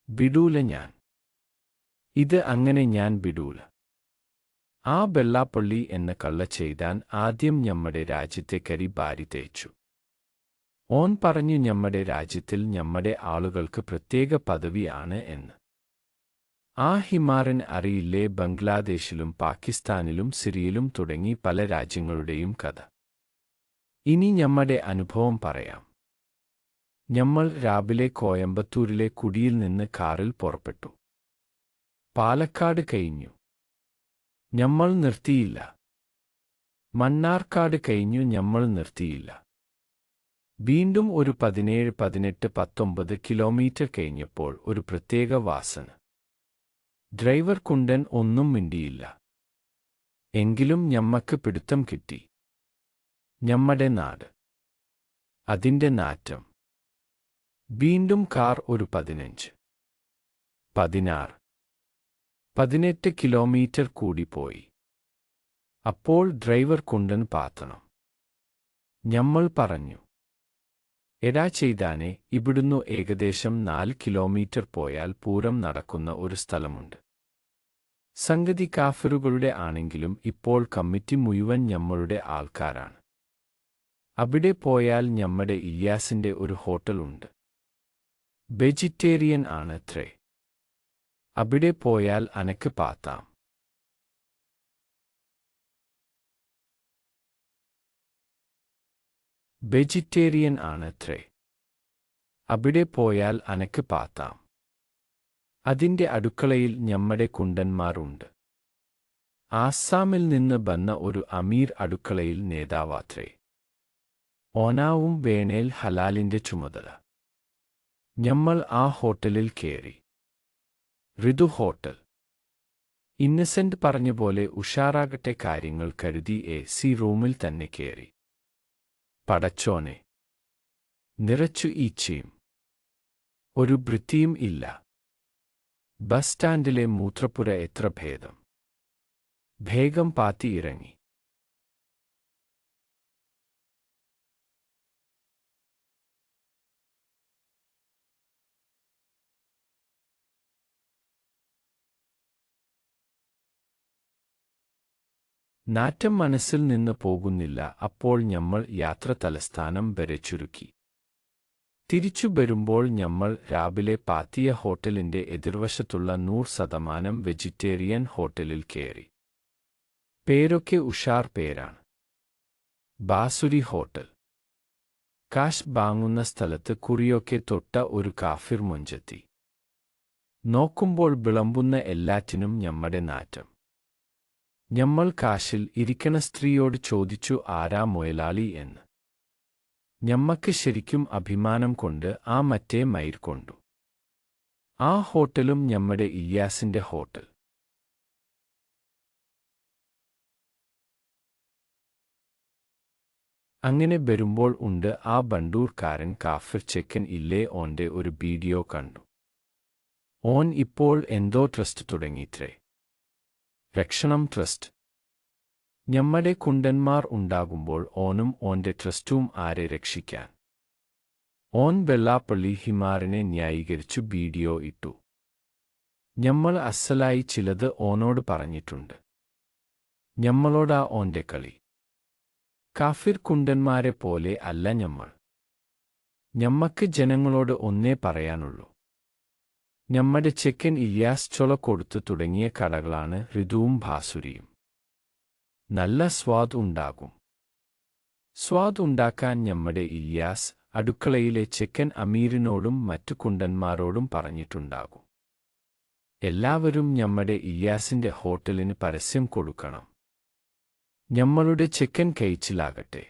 ബിഡൂല ഞാൻ. ഇത് അങ്ങനെ ഞാൻ ബിഡൂല. ആ വെള്ളാപ്പള്ളി എന്ന കള്ള ചെയ്താൻ ആദ്യം ഞമ്മടെ രാജ്യത്തെ കരി ബാരി തേച്ചു. ഓൻ പറഞ്ഞു ഞമ്മടെ രാജ്യത്തിൽ ഞമ്മടെ ആളുകൾക്ക് പ്രത്യേക പദവി ആണ് എന്ന്. ആ ഹിമാറൻ അറിയില്ലേ ബംഗ്ലാദേശിലും പാകിസ്ഥാനിലും സിറിയയിലും തുടങ്ങി പല രാജ്യങ്ങളുടെയും കഥ. ഇനി ഞമ്മടെ അനുഭവം പറയാം. ഞമ്മൾ രാവിലെ കോയമ്പത്തൂരിലെ കുടിയിൽ നിന്ന് കാറിൽ പുറപ്പെട്ടു. പാലക്കാട് കഴിഞ്ഞു. ഞമ്മൾ നിർത്തിയില്ല. മണ്ണാർക്കാട് കഴിഞ്ഞു. ഞമ്മൾ നിർത്തിയില്ല. വീണ്ടും ഒരു 17, 18, 19 കിലോമീറ്റർ കഴിഞ്ഞപ്പോൾ ഒരു പ്രത്യേക വാസന. ഡ്രൈവർ കുണ്ടൻ ഒന്നും മിണ്ടിയില്ല. എങ്കിലും ഞമ്മക്ക് പിടുത്തം കിട്ടി. ഞമ്മടെ നാട്, അതിന്റെ നാറ്റം. വീണ്ടും കാർ ഒരു 15, 16, 18 കിലോമീറ്റർ കൂടി പോയി. അപ്പോൾ ഡ്രൈവർ കുണ്ടൻ പാത്തണം. ഞമ്മൾ പറഞ്ഞു, എടാ ചെയ്താനെ, ഇവിടുന്നു ഏകദേശം 4 കിലോമീറ്റർ പോയാൽ പൂരം നടക്കുന്ന ഒരു സ്ഥലമുണ്ട്. സംഗതി കാഫിറുകളുടെ ആണെങ്കിലും ഇപ്പോൾ കമ്മിറ്റി മുഴുവൻ ഞമ്മളുടെ ആൾക്കാരാണ്. അവിടെ പോയാൽ ഞമ്മടെ ഇല്യാസിന്റെ ഒരു ഹോട്ടലുണ്ട്. വെജിറ്റേറിയൻ ആണത്രേ. അവിടെ പോയാൽ അനക്ക് പാത്താം. വെജിറ്റേറിയൻ ആണത്രേ. അവിടെ പോയാൽ അനക്ക് പാത്താം. അതിന്റെ അടുക്കളയിൽ ഞമ്മടെ കുണ്ടന്മാരുണ്ട്. ആസാമിൽ നിന്ന് വന്ന ഒരു അമീർ അടുക്കളയിൽ നേതാവാത്രേ. ഓനാവും വേണേൽ ഹലാലിന്റെ ചുമതല. ഞമ്മൾ ആ ഹോട്ടലിൽ കേറി. ഋതു ഹോട്ടൽ. ഇന്നസെന്റ് പറഞ്ഞ പോലെ ഉഷാറാകട്ടെ കാര്യങ്ങൾ കരുതി AC റൂമിൽ തന്നെ കേറി. പടച്ചോനെ, നിറച്ചു ഈച്ചയും. ഒരു വൃത്തിയും ഇല്ല. ബസ് സ്റ്റാൻഡിലെ മൂത്രപ്പുര എത്ര ഭേദം. വേഗം പാത്തി ഇറങ്ങി. നാറ്റം മനസ്സിൽ നിന്ന് പോകുന്നില്ല. അപ്പോൾ ഞമ്മൾ യാത്ര തലസ്ഥാനം വരെ ചുരുക്കി. തിരിച്ചു വരുമ്പോൾ ഞമ്മൾ രാവിലെ പാത്തിയ ഹോട്ടലിന്റെ എതിർവശത്തുള്ള 100% വെജിറ്റേറിയൻ ഹോട്ടലിൽ കയറി. പേരൊക്കെ ഉഷാർ പേരാണ്. ബാസുരി ഹോട്ടൽ. കാശ് വാങ്ങുന്ന സ്ഥലത്ത് കുറിയൊക്കെ തൊട്ട ഒരു കാഫിർ മൊഞ്ചെത്തി. നോക്കുമ്പോൾ വിളമ്പുന്ന എല്ലാറ്റിനും ഞമ്മടെ നാറ്റം. ഞമ്മൾ കാശിൽ ഇരിക്കണ സ്ത്രീയോട് ചോദിച്ചു ആരാ മുയലാളി എന്ന്. ഞമ്മക്ക് ശരിക്കും അഭിമാനം കൊണ്ട് ആ മറ്റേ മയിർ കൊണ്ടു. ആ ഹോട്ടലും ഞമ്മടെ ഇല്യാസിന്റെ ഹോട്ടൽ. അങ്ങനെ വരുമ്പോൾ ഉണ്ട് ആ ബണ്ടൂർക്കാരൻ കാഫിർ ചെക്കൻ ഇല്ലേ, ഓന്റെ ഒരു വീഡിയോ കണ്ടു. ഓൻ ഇപ്പോൾ എന്തോ ട്രസ്റ്റ് തുടങ്ങിത്രേ. രക്ഷണം ട്രസ്റ്റ്. ഞമ്മടെ കുണ്ടന്മാർ ഉണ്ടാകുമ്പോൾ ഓനും ഓന്റെ ട്രസ്റ്റും ആരെ രക്ഷിക്കാൻ. ഓൻ വെള്ളാപ്പള്ളി ഹിമാറിനെ ന്യായീകരിച്ചു വീഡിയോ ഇട്ടു. ഞമ്മൾ അസലായി ചിലത് ഓനോട് പറഞ്ഞിട്ടുണ്ട്. ഞമ്മളോടാ ഓന്റെ കളി. കാഫിർ കുണ്ടന്മാരെ പോലെ അല്ല ഞമ്മൾ. ഞമ്മക്ക് ജനങ്ങളോട് ഒന്നേ പറയാനുള്ളൂ. ഞമ്മടെ ചെക്കൻ ഇല്യാസ് ചൊളക്കൊടുത്ത് തുടങ്ങിയ കടകളാണ് ഋതുവും ബാസുരിയും. നല്ല സ്വാദ് ഉണ്ടാകും. സ്വാദ് ഉണ്ടാക്കാൻ ഞമ്മടെ ഇല്യാസ് അടുക്കളയിലെ ചെക്കൻ അമീറിനോടും മറ്റു കുണ്ടന്മാരോടും പറഞ്ഞിട്ടുണ്ടാകും. എല്ലാവരും ഞമ്മടെ ഇല്യാസിന്റെ ഹോട്ടലിന് പരസ്യം കൊടുക്കണം. ഞമ്മളുടെ ചെക്കൻ കഴിച്ചിലാകട്ടെ.